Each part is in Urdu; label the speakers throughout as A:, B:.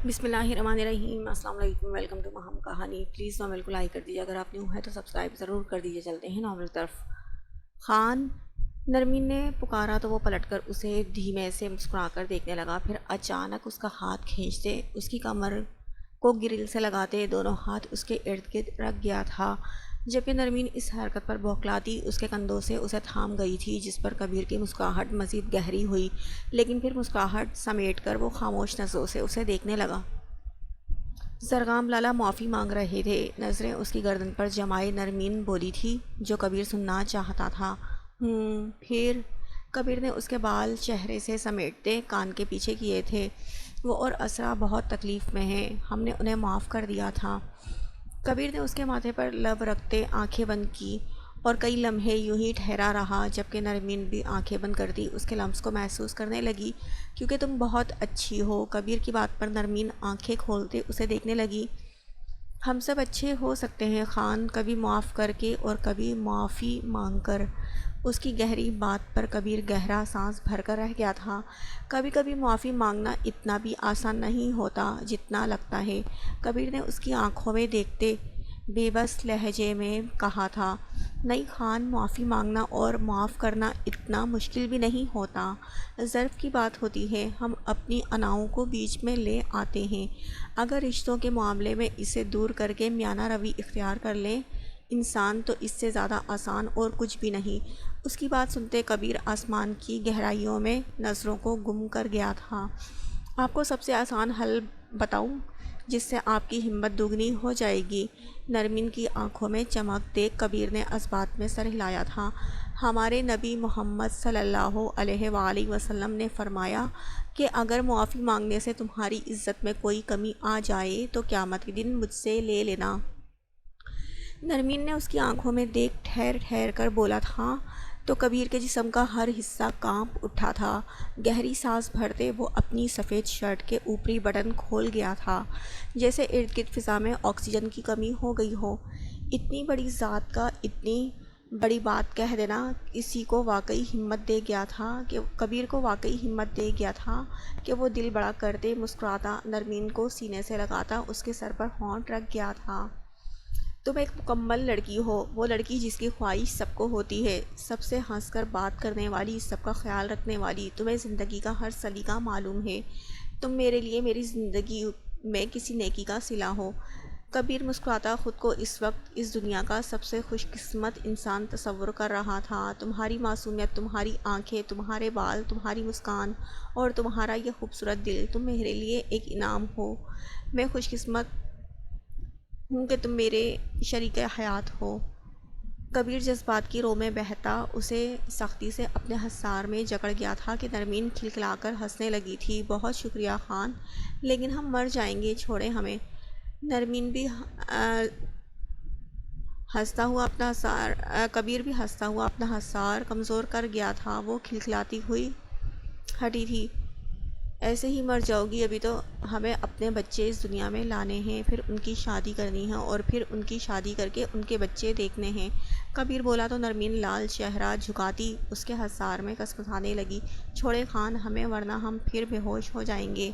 A: بسم اللہ الرحمن الرحیم۔ السلام علیکم، ویلکم ٹو مہم کہانی۔ پلیز ناول کو لائک کر دیجیے، اگر آپ نیو ہے تو سبسکرائب ضرور کر دیجیے۔ چلتے ہیں ناول طرف۔ خان نرمین نے پکارا تو وہ پلٹ کر اسے دھیمے سے مسکرا کر دیکھنے لگا، پھر اچانک اس کا ہاتھ کھینچتے اس کی کمر کو گرل سے لگاتے دونوں ہاتھ اس کے ارد گرد رکھ گیا تھا، جبکہ نرمین اس حرکت پر بوکھلاتی اس کے کندھوں سے اسے تھام گئی تھی، جس پر کبیر کی مسکراہٹ مزید گہری ہوئی، لیکن پھر مسکراہٹ سمیٹ کر وہ خاموش نظروں سے اسے دیکھنے لگا۔ زرگام لالا معافی مانگ رہے تھے، نظریں اس کی گردن پر جمائے نرمین بولی تھی جو کبیر سننا چاہتا تھا۔ پھر کبیر نے اس کے بال چہرے سے سمیٹتے کان کے پیچھے کیے تھے۔ وہ اور اسرا بہت تکلیف میں ہیں، ہم نے انہیں معاف کر دیا تھا۔ کبیر نے اس کے ماتھے پر لب رکھتے آنکھیں بند کی اور کئی لمحے یوں ہی ٹھہرا رہا، جبکہ نرمین بھی آنکھیں بند کرتی اس کے لمس کو محسوس کرنے لگی۔ کیونکہ تم بہت اچھی ہو۔ کبیر کی بات پر نرمین آنکھیں کھولتے اسے دیکھنے لگی۔ ہم سب اچھے ہو سکتے ہیں خان، کبھی معاف کر کے اور کبھی معافی مانگ کر۔ اس کی گہری بات پر کبیر گہرا سانس بھر کر رہ گیا تھا۔ کبھی کبھی معافی مانگنا اتنا بھی آسان نہیں ہوتا جتنا لگتا ہے، کبیر نے اس کی آنکھوں میں دیکھتے بے بس لہجے میں کہا تھا۔ نہیں خان، معافی مانگنا اور معاف کرنا اتنا مشکل بھی نہیں ہوتا، ظرف کی بات ہوتی ہے، ہم اپنی اناؤں کو بیچ میں لے آتے ہیں۔ اگر رشتوں کے معاملے میں اسے دور کر کے میانہ روی اختیار کر لیں انسان، تو اس سے زیادہ آسان اور کچھ بھی نہیں۔ اس کی بات سنتے کبیر آسمان کی گہرائیوں میں نظروں کو گم کر گیا تھا۔ آپ کو سب سے آسان حل بتاؤں جس سے آپ کی ہمت دوگنی ہو جائے گی؟ نرمین کی آنکھوں میں چمک دیکھ کبیر نے اس بات میں سر ہلایا تھا۔ ہمارے نبی محمد صلی اللہ علیہ وآلہ وسلم نے فرمایا کہ اگر معافی مانگنے سے تمہاری عزت میں کوئی کمی آ جائے تو قیامت کے دن مجھ سے لے لینا۔ نرمین نے اس کی آنکھوں میں دیکھ ٹھہر ٹھہر کر بولا تھا تو کبیر کے جسم کا ہر حصہ کانپ اٹھا تھا۔ گہری سانس بھرتے وہ اپنی سفید شرٹ کے اوپری بٹن کھول گیا تھا، جیسے ارد گرد فضا میں آکسیجن کی کمی ہو گئی ہو۔ اتنی بڑی ذات کا اتنی بڑی بات کہہ دینا کسی کو واقعی ہمت دے گیا تھا کہ کبیر کو واقعی ہمت دے گیا تھا کہ وہ دل بڑا کرتے مسکراتا نرمین کو سینے سے لگاتا اس کے سر پر ہونٹ رکھ گیا تھا۔ تم ایک مکمل لڑکی ہو، وہ لڑکی جس کی خواہش سب کو ہوتی ہے، سب سے ہنس کر بات کرنے والی، سب کا خیال رکھنے والی۔ تمہیں زندگی کا ہر سلیقہ معلوم ہے، تم میرے لیے میری زندگی میں کسی نیکی کا صلہ ہو۔ کبیر مسکراتا خود کو اس وقت اس دنیا کا سب سے خوش قسمت انسان تصور کر رہا تھا۔ تمہاری معصومیت، تمہاری آنکھیں، تمہارے بال، تمہاری مسکان اور تمہارا یہ خوبصورت دل، تم میرے لیے ایک انعام ہو۔ میں خوش قسمت ہوں کہ تم میرے شریک حیات ہو۔ کبیر جذبات کی رو میں بہتا اسے سختی سے اپنے حصار میں جکڑ گیا تھا کہ نرمین کھلکھلا کر ہنسنے لگی تھی۔ بہت شکریہ خان، لیکن ہم مر جائیں گے، چھوڑیں ہمیں۔ نرمین بھی ہنستا ہوا اپنا حصار کبیر بھی ہنستا ہوا اپنا حصار کمزور کر گیا تھا۔ وہ کھلکھلاتی ہوئی ہٹی تھی۔ ایسے ہی مر جاؤ گی؟ ابھی تو ہمیں اپنے بچے اس دنیا میں لانے ہیں، پھر ان کی شادی کرنی ہے اور پھر ان کی شادی کر کے ان کے بچے دیکھنے ہیں۔ کبیر بولا تو نرمین لال چہرہ جھکاتی اس کے حصار میں کسمسانے لگی۔ چھوڑے خان ہمیں، ورنہ ہم پھر بے ہوش ہو جائیں گے۔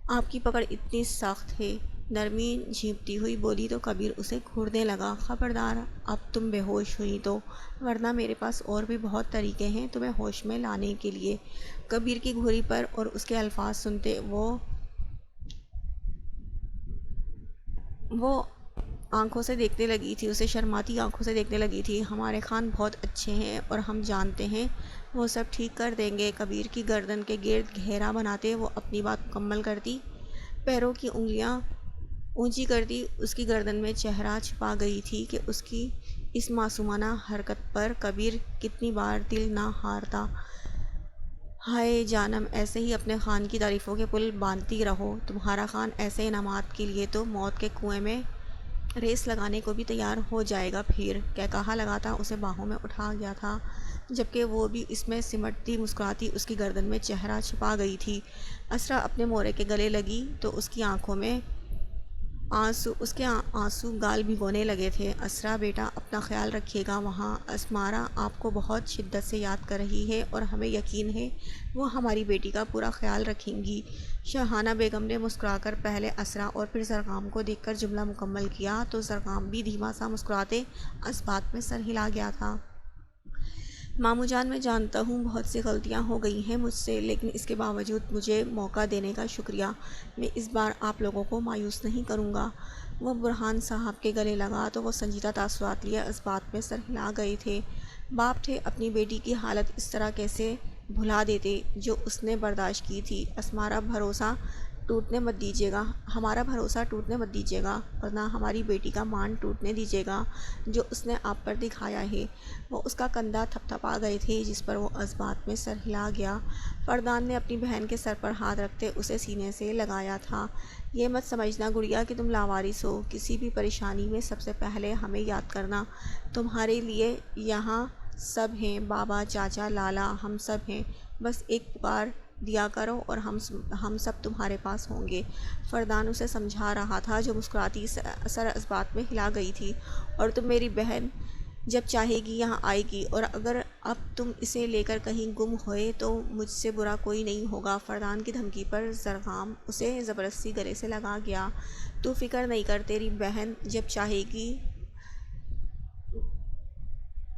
A: آپ کی پکڑ اتنی سخت ہے، نرمین جھیپتی ہوئی بولی تو کبیر اسے گھورنے لگا۔ خبردار، اب تم بے ہوش ہوئی تو، ورنہ میرے پاس اور بھی بہت طریقے ہیں تمہیں ہوش میں لانے کے لیے۔ کبیر کی گھوری پر اور اس کے الفاظ سنتے وہ آنکھوں سے دیکھنے لگی تھی، اسے شرماتی آنکھوں سے دیکھنے لگی تھی۔ ہمارے خان بہت اچھے ہیں اور ہم جانتے ہیں وہ سب ٹھیک کر دیں گے۔ کبیر کی گردن کے گرد گھیرا بناتے وہ اپنی بات مکمل کرتی، پیروں کی انگلیاں اونچی کرتی اس کی گردن میں چہرہ چھپا گئی تھی کہ اس کی اس معصومانہ حرکت پر کبیر کتنی بار دل نہ ہارتا۔ ہائے جانم، ایسے ہی اپنے خان کی تعریفوں کے پل باندھتی رہو، تمہارا خان ایسے انعامات کے لیے تو موت کے کنویں میں ریس لگانے کو بھی تیار ہو جائے گا۔ پھر کہا لگاتا اسے باہوں میں اٹھا گیا تھا، جبکہ وہ بھی اس میں سمٹتی مسکراتی اس کی گردن میں چہرہ چھپا گئی تھی۔ اسرا اپنے مورے کے گلے لگی تو اس کی آنکھوں میں اس کے آنسو گال بھگونے لگے تھے۔ اسرا بیٹا اپنا خیال رکھیے گا، وہاں اسمارا آپ کو بہت شدت سے یاد کر رہی ہے اور ہمیں یقین ہے وہ ہماری بیٹی کا پورا خیال رکھیں گی۔ شاہانہ بیگم نے مسکرا کر پہلے اسرا اور پھر زرغام کو دیکھ کر جملہ مکمل کیا تو زرغام بھی دھیما سا مسکراتے اس بات میں سر ہلا گیا تھا۔ ماموں جان، میں جانتا ہوں بہت سی غلطیاں ہو گئی ہیں مجھ سے، لیکن اس کے باوجود مجھے موقع دینے کا شکریہ۔ میں اس بار آپ لوگوں کو مایوس نہیں کروں گا۔ وہ برہان صاحب کے گلے لگا تو وہ سنجیدہ تاثرات لیے اس بات میں سر ہلا گئے تھے۔ باپ تھے، اپنی بیٹی کی حالت اس طرح کیسے بھلا دیتے جو اس نے برداشت کی تھی۔ ہمارا بھروسہ ٹوٹنے مت دیجیے گا اور نہ ہماری بیٹی کا مان ٹوٹنے دیجیے گا جو اس نے آپ پر دکھایا ہے۔ وہ اس کا کندھا تھپتھپا گئے تھے جس پر وہ اس بات میں سر ہلا گیا۔ فردان نے اپنی بہن کے سر پر ہاتھ رکھتے اسے سینے سے لگایا تھا۔ یہ مت سمجھنا گڑیا کہ تم لاوارث ہو، کسی بھی پریشانی میں سب سے پہلے ہمیں یاد کرنا۔ تمہارے لیے یہاں سب ہیں، بابا، چاچا، لالا، ہم سب ہیں۔ بس ایک پکار دیا کرو اور ہم سب تمہارے پاس ہوں گے۔ فردان اسے سمجھا رہا تھا جو مسکراتی سر اس بات میں ہلا گئی تھی۔ اور تم میری بہن جب چاہے گی یہاں آئے گی، اور اگر اب تم اسے لے کر کہیں گم ہوئے تو مجھ سے برا کوئی نہیں ہوگا۔ فردان کی دھمکی پر زرغام اسے زبردستی گلے سے لگا گیا۔ تو فکر نہیں کر، تیری بہن جب چاہے گی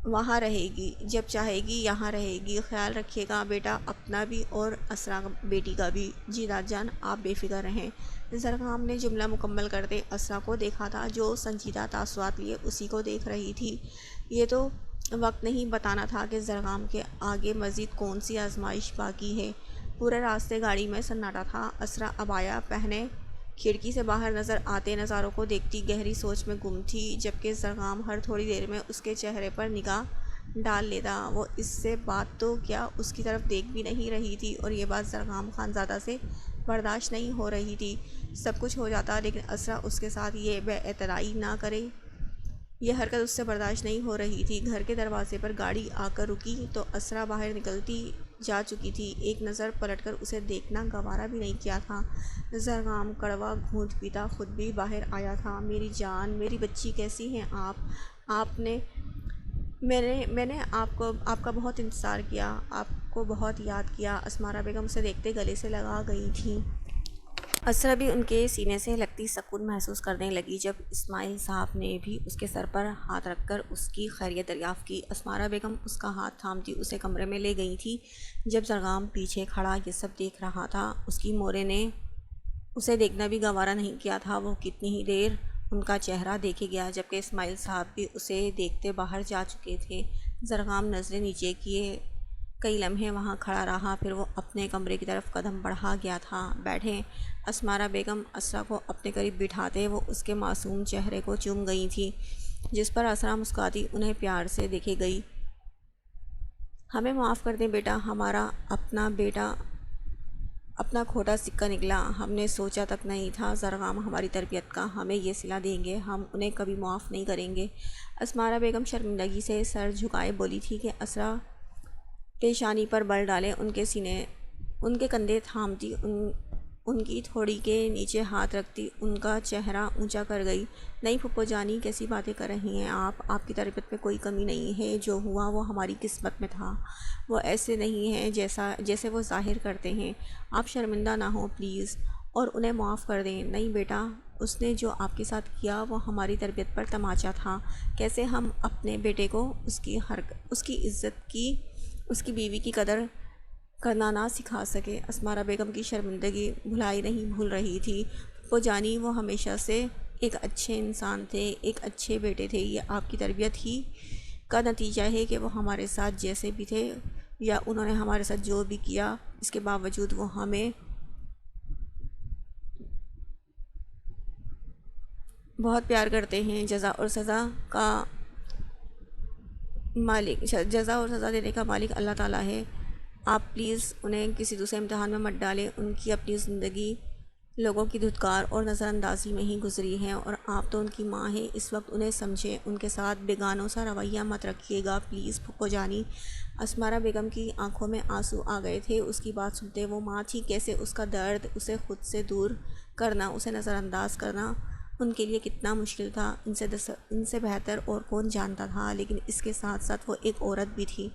A: وہاں رہے گی، جب چاہے گی یہاں رہے گی۔ خیال رکھیے گا بیٹا، اپنا بھی اور اسرا بیٹی کا بھی۔ جی داد جان، آپ بے فکر رہیں۔ زرغام نے جملہ مکمل کرتے اسرا کو دیکھا تھا جو سنجیدہ تاثرات لیے اسی کو دیکھ رہی تھی۔ یہ تو وقت نہیں بتانا تھا کہ زرغام کے آگے مزید کون سی آزمائش باقی ہے۔ پورے راستے گاڑی میں سناٹا تھا۔ اسرا عبایا پہنے کھڑکی سے باہر نظر آتے نظاروں کو دیکھتی گہری سوچ میں گم تھی، جبکہ زرغام ہر تھوڑی دیر میں اس کے چہرے پر نگاہ ڈال لیتا۔ وہ اس سے بات تو کیا اس کی طرف دیکھ بھی نہیں رہی تھی، اور یہ بات زرغام خانزادہ سے برداشت نہیں ہو رہی تھی۔ سب کچھ ہو جاتا لیکن اسرا اس کے ساتھ یہ بے اعتنائی نہ کرے، یہ حرکت اس سے برداشت نہیں ہو رہی تھی۔ گھر کے دروازے پر گاڑی آ کر رکی تو اسرا باہر نکلتی جا چکی تھی۔ ایک نظر پلٹ کر اسے دیکھنا گوارا بھی نہیں کیا تھا۔ زرغام کڑوا گھونٹ پیتا خود بھی باہر آیا تھا۔ میری جان، میری بچی، کیسی ہیں آپ نے میں نے آپ کا بہت انتظار کیا، آپ کو بہت یاد کیا۔ اسمارا بیگم اسے دیکھتے گلے سے لگا گئی تھیں۔ اسرا بھی ان کے سینے سے لگتی سکون محسوس کرنے لگی۔ جب اسماعیل صاحب نے بھی اس کے سر پر ہاتھ رکھ کر اس کی خیریت دریافت کی، اسمارا بیگم اس کا ہاتھ تھامتی اسے کمرے میں لے گئی تھی۔ جب زرغام پیچھے کھڑا یہ سب دیکھ رہا تھا، اس کی مورے نے اسے دیکھنا بھی گوارا نہیں کیا تھا۔ وہ کتنی ہی دیر ان کا چہرہ دیکھے گیا، جبکہ اسماعیل صاحب بھی اسے دیکھتے باہر جا چکے تھے۔ زرغام نظریں نیچے کیے کئی لمحے وہاں کھڑا رہا، پھر وہ اپنے کمرے کی طرف قدم بڑھا گیا تھا۔ بیٹھیں۔ اسمارا بیگم اسرا کو اپنے قریب بٹھاتے وہ اس کے معصوم چہرے کو چوم گئی تھی، جس پر اسرا مسکراتی انہیں پیار سے دیکھے گئی۔ ہمیں معاف کر دیں بیٹا، ہمارا اپنا بیٹا اپنا کھوٹا سکہ نکلا، ہم نے سوچا تک نہیں تھا زرغام ہماری تربیت کا ہمیں یہ صلہ دیں گے، ہم انہیں کبھی معاف نہیں کریں گے۔ اسمارا بیگم شرمندگی سے سر جھکائے بولی تھی کہ اسرا پیشانی پر بل ڈالے ان کے کندھے تھامتی ان کی تھوڑی کے نیچے ہاتھ رکھتی ان کا چہرہ اونچا کر گئی۔ نہیں پھپھو جانی، کیسی باتیں کر رہی ہیں آپ کی تربیت میں کوئی کمی نہیں ہے، جو ہوا وہ ہماری قسمت میں تھا، وہ ایسے نہیں ہیں جیسے وہ ظاہر کرتے ہیں۔ آپ شرمندہ نہ ہوں پلیز، اور انہیں معاف کر دیں۔ نہیں بیٹا، اس نے جو آپ کے ساتھ کیا وہ ہماری تربیت پر تماچا تھا۔ کیسے ہم اپنے بیٹے کو اس کی عزت کی، اس کی بیوی کی قدر کرنا نہ سکھا سکے۔ اسمارا بیگم کی شرمندگی بھلائی نہیں بھول رہی تھی۔ پھپھو جانی، وہ ہمیشہ سے ایک اچھے انسان تھے، ایک اچھے بیٹے تھے، یہ آپ کی تربیت ہی کا نتیجہ ہے کہ وہ ہمارے ساتھ جیسے بھی تھے یا انہوں نے ہمارے ساتھ جو بھی کیا، اس کے باوجود وہ ہمیں بہت پیار کرتے ہیں۔ جزا اور سزا دینے کا مالک اللہ تعالیٰ ہے۔ آپ پلیز انہیں کسی دوسرے امتحان میں مت ڈالیں۔ ان کی اپنی زندگی لوگوں کی دھتکار اور نظر اندازی میں ہی گزری ہے، اور آپ تو ان کی ماں ہیں، اس وقت انہیں سمجھیں، ان کے ساتھ بیگانوں سا رویہ مت رکھیے گا پلیز پھپھو جانی۔ اسمارا بیگم کی آنکھوں میں آنسو آ گئے تھے۔ اس کی بات سنتے وہ ماں تھی، کیسے اس کا درد، اسے خود سے دور کرنا، اسے نظر انداز کرنا ان کے لیے کتنا مشکل تھا، ان سے بہتر اور کون جانتا تھا، لیکن اس کے ساتھ ساتھ وہ ایک عورت بھی تھی،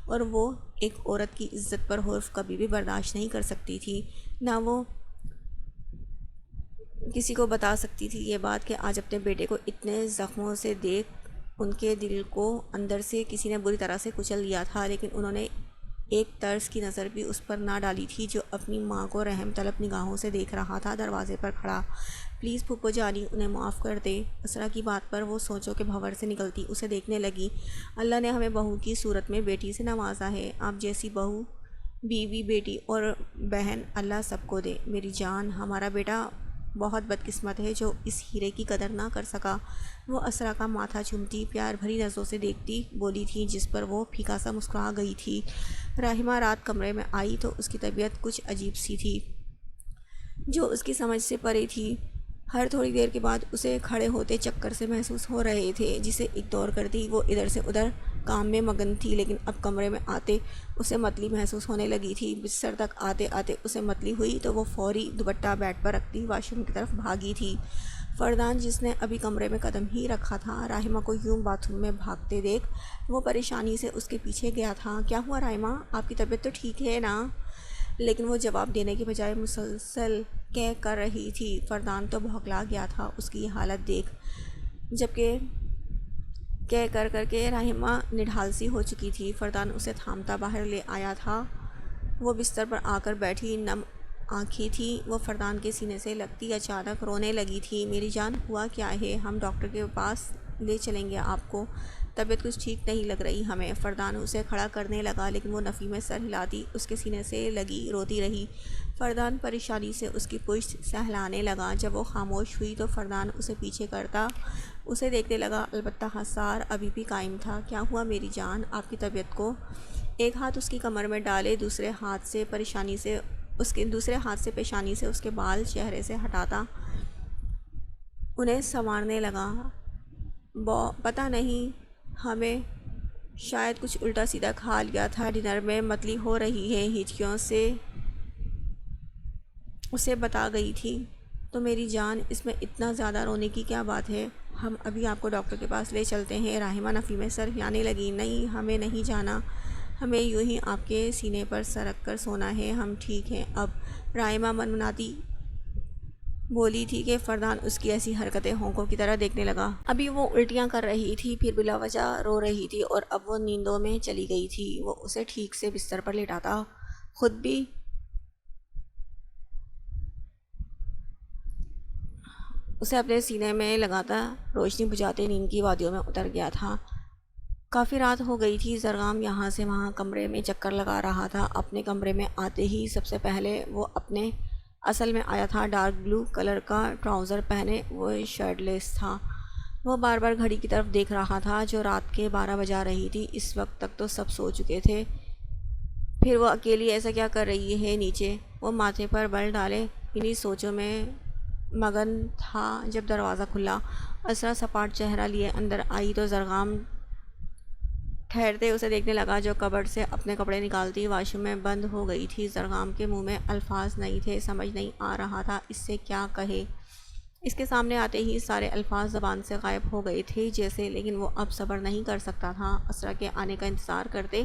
A: اور وہ ایک عورت کی عزت پر حرف کبھی بھی برداشت نہیں کر سکتی تھی، نہ وہ کسی کو بتا سکتی تھی یہ بات کہ آج اپنے بیٹے کو اتنے زخموں سے دیکھ ان کے دل کو اندر سے کسی نے بری طرح سے کچل دیا تھا، لیکن انہوں نے ایک طرز کی نظر بھی اس پر نہ ڈالی تھی جو اپنی ماں کو رحم طلب نگاہوں سے دیکھ رہا تھا دروازے پر کھڑا۔ پلیز پھپھو جانی، انہیں معاف کر دے۔ اسرا کی بات پر وہ سوچوں کے بھنور سے نکلتی اسے دیکھنے لگی۔ اللہ نے ہمیں بہو کی صورت میں بیٹی سے نوازا ہے، آپ جیسی بہو، بیوی، بیٹی اور بہن اللہ سب کو دے۔ میری جان، ہمارا بیٹا بہت بدقسمت ہے جو اس ہیرے کی قدر نہ کر سکا۔ وہ اسرا کا ماتھا چومتی پیار بھری نظروں سے دیکھتی بولی تھی، جس پر وہ پھیکا سا مسکرا گئی تھی۔ راحمہ رات کمرے میں آئی تو اس کی طبیعت کچھ عجیب سی تھی جو اس کی سمجھ سے پرے تھی۔ ہر تھوڑی دیر کے بعد اسے کھڑے ہوتے چکر سے محسوس ہو رہے تھے جسے اگنور کرتی وہ ادھر سے ادھر کام میں مگن تھی، لیکن اب کمرے میں آتے اسے متلی محسوس ہونے لگی تھی۔ بستر تک آتے آتے اسے متلی ہوئی تو وہ فوری دوپٹہ بیڈ پر رکھتی واش روم کی طرف بھاگی تھی۔ فردان، جس نے ابھی کمرے میں قدم ہی رکھا تھا، راحمہ کو یوں باتھ روم میں بھاگتے دیکھ وہ پریشانی سے اس کے پیچھے گیا تھا۔ کیا ہوا راحمہ، آپ کی طبیعت تو ٹھیک ہے نا؟ لیکن وہ جواب دینے کے بجائے مسلسل کہہ کر رہی تھی۔ فردان تو بھوکلا گیا تھا اس کی یہ حالت دیکھ، جبکہ کہہ کر کر کے راحمہ نڈھال سی ہو چکی تھی۔ فردان اسے تھامتا باہر لے آیا تھا۔ وہ بستر پر آ کر بیٹھی، نم آنکھیں تھیں، وہ فردان کے سینے سے لگتی اچانک رونے لگی تھی۔ میری جان، ہوا کیا ہے؟ ہم ڈاکٹر کے پاس لے چلیں گے آپ کو، طبیعت کچھ ٹھیک نہیں لگ رہی ہمیں۔ فردان اسے کھڑا کرنے لگا لیکن وہ نفی میں سر ہلاتی اس کے سینے سے لگی روتی رہی۔ فردان پریشانی سے اس کی پشت سہلانے لگا۔ جب وہ خاموش ہوئی تو فردان اسے پیچھے کرتا اسے دیکھنے لگا، البتہ حصار ابھی بھی قائم تھا۔ کیا ہوا میری جان، آپ کی طبیعت کو؟ ایک ہاتھ اس کی کمر میں ڈالے، دوسرے ہاتھ سے پیشانی سے اس کے بال چہرے سے ہٹاتا انہیں سنوارنے لگا۔ پتہ نہیں، ہمیں شاید کچھ الٹا سیدھا کھا لیا تھا ڈنر میں، متلی ہو رہی ہے، ہچکیوں سے اسے بتا گئی تھی۔ تو میری جان، اس میں اتنا زیادہ رونے کی کیا بات ہے؟ ہم ابھی آپ کو ڈاکٹر کے پاس لے چلتے ہیں۔ راحمہ نفی میں سر ہلانے لگی۔ نہیں، ہمیں نہیں جانا، ہمیں یوں ہی آپ کے سینے پر سر رکھ کر سونا ہے، ہم ٹھیک ہیں اب۔ راحمہ منمناتی بولی تھی کہ فردان اس کی ایسی حرکتیں ہونکوں کی طرح دیکھنے لگا۔ ابھی وہ الٹیاں کر رہی تھی، پھر بلا وجہ رو رہی تھی اور اب وہ نیندوں میں چلی گئی تھی۔ وہ اسے ٹھیک سے بستر پر لٹاتا، خود بھی اسے اپنے سینے میں لگاتا، روشنی بجھاتے نیند کی وادیوں میں اتر گیا تھا۔ کافی رات ہو گئی تھی۔ زرغام یہاں سے وہاں کمرے میں چکر لگا رہا تھا۔ اپنے کمرے میں آتے ہی سب سے پہلے وہ اپنے اصل میں آیا تھا۔ ڈارک بلو کلر کا ٹراؤزر پہنے وہ شرٹ لیس تھا۔ وہ بار بار گھڑی کی طرف دیکھ رہا تھا جو رات کے 12 بجا رہی تھی۔ اس وقت تک تو سب سو چکے تھے، پھر وہ اکیلی ایسا کیا کر رہی ہے نیچے؟ وہ ماتھے پر بل ڈالے انہی سوچوں میں مگن تھا جب دروازہ کھلا۔ اسرا سپاٹ چہرہ لیے اندر آئی تو زرغام ٹھہرتے اسے دیکھنے لگا جو کبرڈ سے اپنے کپڑے نکالتی واش روم میں بند ہو گئی تھی۔ زرغام کے منہ میں الفاظ نہیں تھے، سمجھ نہیں آ رہا تھا اس سے کیا کہے۔ اس کے سامنے آتے ہی سارے الفاظ زبان سے غائب ہو گئے تھے جیسے، لیکن وہ اب صبر نہیں کر سکتا تھا۔ اسرا کے آنے کا انتظار کرتے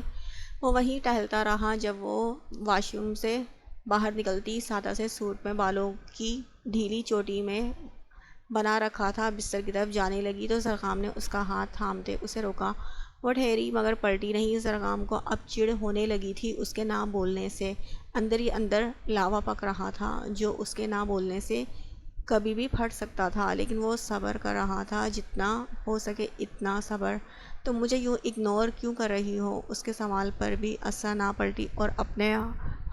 A: وہ وہیں ٹہلتا رہا۔ جب وہ واش روم سے باہر نکلتی، سادہ سے سوٹ میں بالوں کی ڈھیلی چوٹی میں بنا رکھا تھا، بستر کی طرف جانے لگی تو زرغام نے اس کا ہاتھ تھامتے اسے روکا۔ وہ ٹھہری مگر پلٹی نہیں۔ زرغام کو اب چڑ ہونے لگی تھی اس کے نہ بولنے سے۔ اندر ہی اندر لاوا پک رہا تھا جو اس کے نہ بولنے سے کبھی بھی پھٹ سکتا تھا، لیکن وہ صبر کر رہا تھا، جتنا ہو سکے اتنا صبر۔ تم مجھے یوں اگنور کیوں کر رہی ہو؟ اس کے سوال پر بھی اسرا نہ پلٹی اور اپنے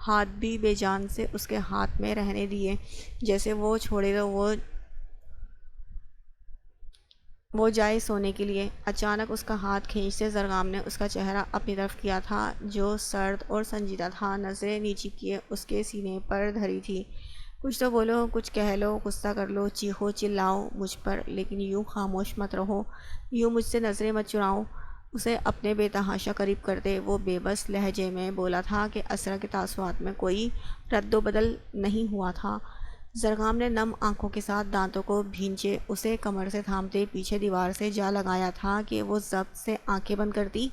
A: ہاتھ بھی بے جان سے اس کے ہاتھ میں رہنے دیے، جیسے وہ چھوڑے تو وہ جائے سونے کے لیے۔ اچانک اس کا ہاتھ کھینچتے زرغام نے اس کا چہرہ اپنی طرف کیا تھا جو سرد اور سنجیدہ تھا، نظریں نیچی کیے اس کے سینے پر دھری تھی۔ کچھ تو بولو، کچھ کہہ لو، غصہ کر لو، چیخو چلاؤ مجھ پر، لیکن یوں خاموش مت رہو، یوں مجھ سے نظریں مت چراؤ۔ اسے اپنے بے تحاشا قریب کرتے وہ بے بس لہجے میں بولا تھا کہ اسرا کے تاثرات میں کوئی رد و بدل نہیں ہوا تھا۔ زرغام نے نم آنکھوں کے ساتھ دانتوں کو بھینچے اسے کمر سے تھامتے پیچھے دیوار سے جا لگایا تھا کہ وہ ضبط سے آنکھیں بند کرتی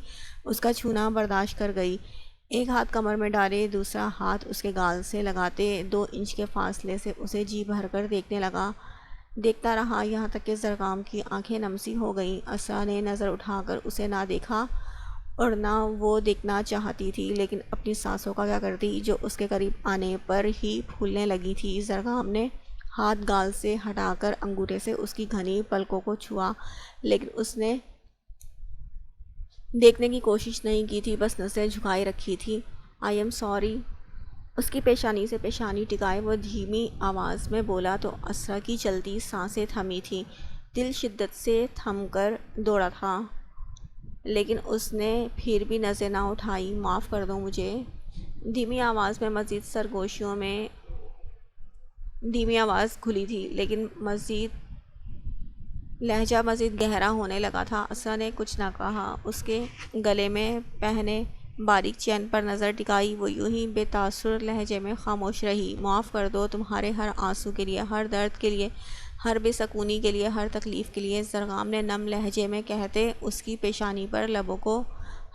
A: اس کا چھونا برداشت کر گئی۔ ایک ہاتھ کمر میں ڈالے دوسرا ہاتھ اس کے گال سے لگاتے 2 انچ کے فاصلے سے اسے جی بھر کر دیکھنے لگا۔ دیکھتا رہا یہاں تک کہ زرغام کی آنکھیں نم سی ہو گئیں۔ اسرا نے نظر اٹھا کر اسے نہ دیکھا اور نہ وہ دیکھنا چاہتی تھی، لیکن اپنی سانسوں کا کیا کرتی جو اس کے قریب آنے پر ہی پھولنے لگی تھی۔ زرغام نے ہاتھ گال سے ہٹا کر انگوٹھے سے اس کی گھنی پلکوں کو چھوا، لیکن اس نے دیکھنے کی کوشش نہیں کی تھی، بس نظریں جھکائے رکھی تھی۔ I am sorry. اس کی پیشانی سے پیشانی ٹکائے وہ دھیمی آواز میں بولا تو اسرا کی چلتی سانسیں تھمی تھیں، دل شدت سے تھم کر دوڑا تھا، لیکن اس نے پھر بھی نظریں نہ اٹھائی۔ معاف کر دو مجھے۔ دھیمی آواز میں مزید سرگوشیوں میں دھیمی آواز کھلی تھی، لیکن لہجہ مزید گہرا ہونے لگا تھا۔ اسرا نے کچھ نہ کہا، اس کے گلے میں پہنے باریک چین پر نظر ٹکائی، وہ یوں ہی بے تاثر لہجے میں خاموش رہی۔ معاف کر دو تمہارے ہر آنسو کے لیے، ہر درد کے لیے، ہر بے سکونی کے لیے، ہر تکلیف کے لیے، زرغام نے نم لہجے میں کہتے اس کی پیشانی پر لبوں کو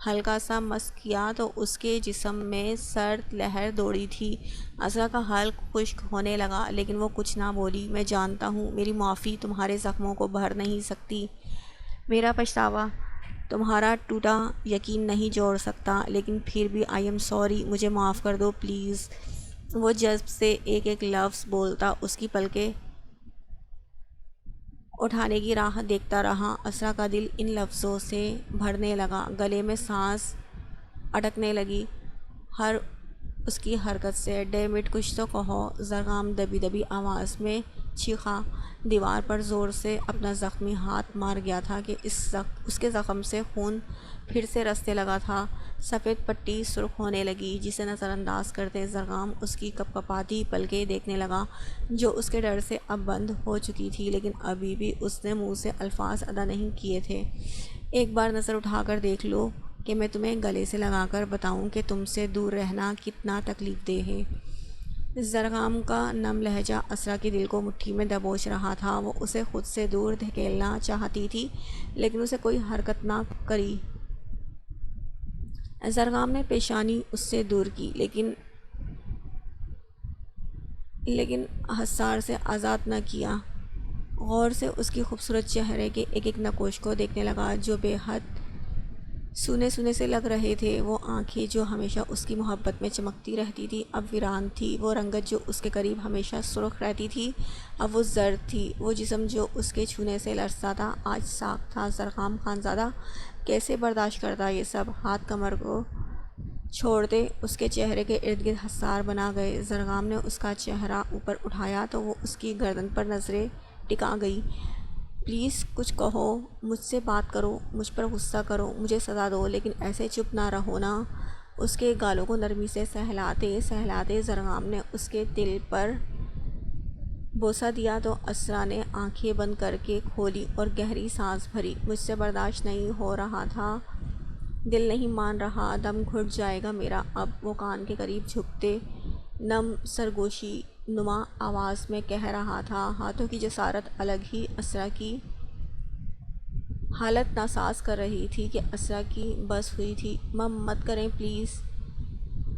A: ہلکا سا مس کیا تو اس کے جسم میں سرد لہر دوڑی تھی۔ اسرا کا حلق خشک ہونے لگا، لیکن وہ کچھ نہ بولی۔ میں جانتا ہوں میری معافی تمہارے زخموں کو بھر نہیں سکتی، میرا پچھتاوا تمہارا ٹوٹا یقین نہیں جوڑ سکتا، لیکن پھر بھی آئی ایم سوری، مجھے معاف کر دو پلیز۔ وہ جذب سے ایک ایک لفظ بولتا اس کی پلکیں اٹھانے کی راہ دیکھتا رہا۔ اسرا کا دل ان لفظوں سے بھرنے لگا، گلے میں سانس اٹکنے لگی ہر اس کی حرکت سے۔ ڈیم اٹ، کچھ تو کہو۔ زرغام دبی دبی آواز میں چیخا۔ دیوار پر زور سے اپنا زخمی ہاتھ مار گیا تھا کہ اس کے زخم سے خون پھر سے رسنے لگا تھا۔ سفید پٹی سرخ ہونے لگی، جسے نظر انداز کرتے زرغام اس کی کپ کپاتی پلکیں دیکھنے لگا، جو اس کے ڈر سے اب بند ہو چکی تھی، لیکن ابھی بھی اس نے منہ سے الفاظ ادا نہیں کیے تھے۔ ایک بار نظر اٹھا کر دیکھ لو کہ میں تمہیں گلے سے لگا کر بتاؤں کہ تم سے دور رہنا کتنا تکلیف دہ ہے۔ زرغام کا نم لہجہ اسرا کے دل کو مٹھی میں دبوچ رہا تھا۔ وہ اسے خود سے دور دھکیلنا چاہتی تھی، لیکن اسے کوئی حرکت نہ کری۔ زرغام نے پیشانی اس سے دور کی، لیکن حصار سے آزاد نہ کیا۔ غور سے اس کی خوبصورت چہرے کے ایک ایک نقوش کو دیکھنے لگا، جو بے حد سونے سونے سے لگ رہے تھے۔ وہ آنکھیں جو ہمیشہ اس کی محبت میں چمکتی رہتی تھی اب ویران تھی۔ وہ رنگت جو اس کے قریب ہمیشہ سرخ رہتی تھی اب وہ زرد تھی۔ وہ جسم جو اس کے چھونے سے لرزتا تھا آج ساکھ تھا۔ زرغام خانزادہ کیسے برداشت کرتا یہ سب؟ ہاتھ کمر کو چھوڑتے اس کے چہرے کے ارد گرد حصار بنا گئے۔ زرغام نے اس کا چہرہ اوپر اٹھایا تو وہ اس کی گردن پر نظریں ٹکا گئی۔ پلیز کچھ کہو، مجھ سے بات کرو، مجھ پر غصہ کرو، مجھے سزا دو، لیکن ایسے چپ نہ رہو نا۔ اس کے گالوں کو نرمی سے سہلاتے زرغام نے اس کے دل پر بوسہ دیا تو اسرا نے آنکھیں بند کر کے کھولی اور گہری سانس بھری۔ مجھ سے برداشت نہیں ہو رہا تھا، دل نہیں مان رہا، دم گھٹ جائے گا میرا اب۔ وہ کان کے قریب جھکتے نم سرگوشی نما آواز میں کہہ رہا تھا۔ ہاتھوں کی جسارت الگ ہی اسرا کی حالت ناساز کر رہی تھی کہ اسرا کی بس ہوئی تھی۔ مت کریں پلیز۔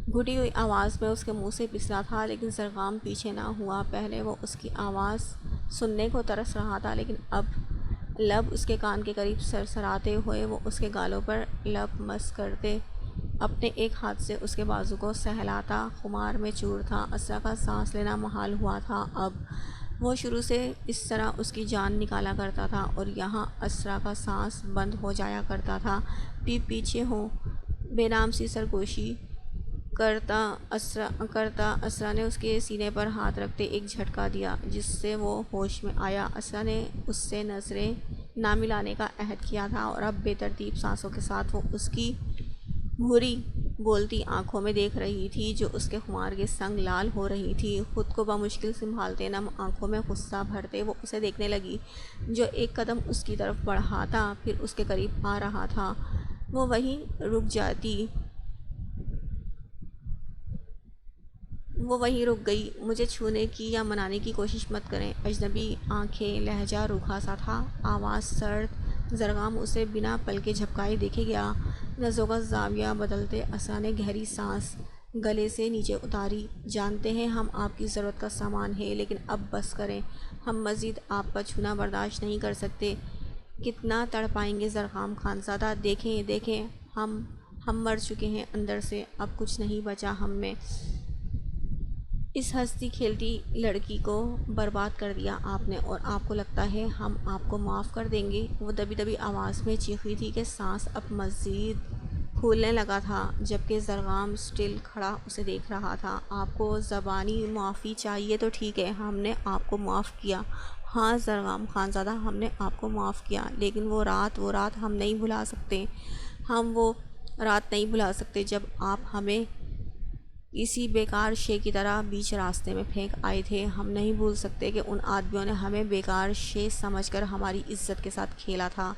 A: گھٹی ہوئی آواز میں اس کے منہ سے پسرا تھا، لیکن زرغام پیچھے نہ ہوا۔ پہلے وہ اس کی آواز سننے کو ترس رہا تھا، لیکن اب لب اس کے کان کے قریب سرسراتے ہوئے وہ اس کے گالوں پر لب مس کرتے اپنے ایک ہاتھ سے اس کے بازو کو سہلاتا خمار میں چور تھا۔ اسرا کا سانس لینا محال ہوا تھا اب۔ وہ شروع سے اس طرح اس کی جان نکالا کرتا تھا اور یہاں اسرا کا سانس بند ہو جایا کرتا تھا۔ پیچھے ہوں۔ بے نام سی سرگوشی کرتا اسرا نے اس کے سینے پر ہاتھ رکھتے ایک جھٹکا دیا، جس سے وہ ہوش میں آیا۔ اسرا نے اس سے نظریں نہ ملانے کا عہد کیا تھا اور اب بے ترتیب سانسوں کے ساتھ وہ اس کی بھوری بولتی آنکھوں میں دیکھ رہی تھی، جو اس کے خمار کے سنگ لال ہو رہی تھی۔ خود کو بمشکل سنبھالتے نم آنکھوں میں غصہ بھرتے وہ اسے دیکھنے لگی، جو ایک قدم اس کی طرف بڑھاتا پھر اس کے قریب آ رہا تھا۔ وہ وہیں رک جاتی، وہ وہیں رک گئی۔ مجھے چھونے کی یا منانے کی کوشش مت کریں۔ اجنبی آنکھیں، لہجہ روکھا سا تھا، آواز سرد۔ زرغام اسے بنا پلکے جھپکائے دیکھے گیا۔ نظروں کا زاویہ بدلتے اسرا نے گہری سانس گلے سے نیچے اتاری۔ جانتے ہیں ہم آپ کی ضرورت کا سامان ہے، لیکن اب بس کریں، ہم مزید آپ کا چھونا برداشت نہیں کر سکتے۔ کتنا تڑپائیں گے زرغام خانزادہ؟ دیکھیں دیکھیں، ہم مر چکے ہیں اندر سے، اب کچھ نہیں بچا ہم میں۔ اس ہنستی کھیلتی لڑکی کو برباد کر دیا آپ نے، اور آپ کو لگتا ہے ہم آپ کو معاف کر دیں گے؟ وہ دبی دبی آواز میں چیخ رہی تھی کہ سانس اب مزید پھولنے لگا تھا، جبکہ زرغام سٹل کھڑا اسے دیکھ رہا تھا۔ آپ کو زبانی معافی چاہیے تو ٹھیک ہے، ہم نے آپ کو معاف کیا۔ ہاں زرغام خانزادہ، ہم نے آپ کو معاف کیا، لیکن وہ رات ہم نہیں بھلا سکتے۔ ہم وہ رات نہیں بھلا سکتے جب آپ ہمیں کسی بیکار شے کی طرح بیچ راستے میں پھینک آئے تھے۔ ہم نہیں بھول سکتے کہ ان آدمیوں نے ہمیں بیکار شے سمجھ کر ہماری عزت کے ساتھ کھیلا تھا۔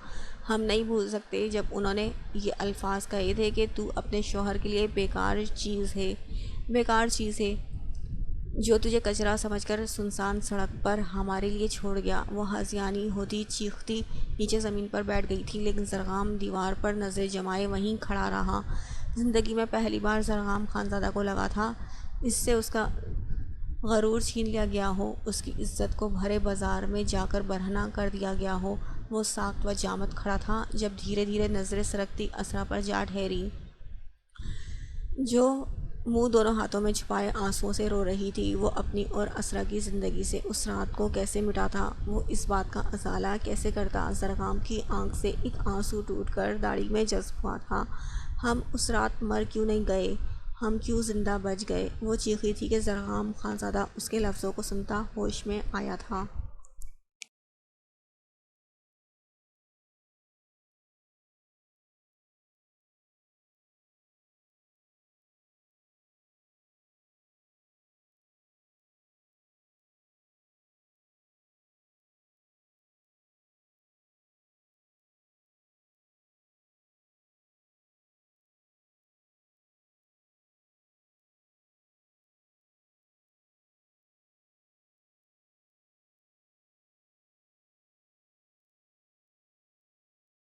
A: ہم نہیں بھول سکتے جب انہوں نے یہ الفاظ کہے تھے کہ تو اپنے شوہر کے لیے بیکار چیز ہے جو تجھے کچرا سمجھ کر سنسان سڑک پر ہمارے لیے چھوڑ گیا۔ وہ ہذیانی ہوتی چیختی نیچے زمین پر بیٹھ گئی تھی، لیکن زرغام دیوار پر نظریں جمائے وہیں کھڑا رہا۔ زندگی میں پہلی بار زرغام خانزادہ کو لگا تھا اس سے اس کا غرور چھین لیا گیا ہو، اس کی عزت کو بھرے بازار میں جا کر برہنہ کر دیا گیا ہو۔ وہ ساکت و جامد کھڑا تھا جب دھیرے دھیرے نظریں سرکتی اسرا پر جا ٹھہری، جو منہ دونوں ہاتھوں میں چھپائے آنسوؤں سے رو رہی تھی۔ وہ اپنی اور اسرا کی زندگی سے اس رات کو کیسے مٹاتا؟ وہ اس بات کا ازالہ کیسے کرتا؟ زرغام کی آنکھ سے ایک آنسو ٹوٹ کر داڑھی میں جذب ہوا تھا۔ ہم اس رات مر کیوں نہیں گئے؟ ہم کیوں زندہ بچ گئے؟ وہ چیخی تھی کہ زرغام خانزادہ اس کے لفظوں کو سنتا ہوش میں آیا تھا۔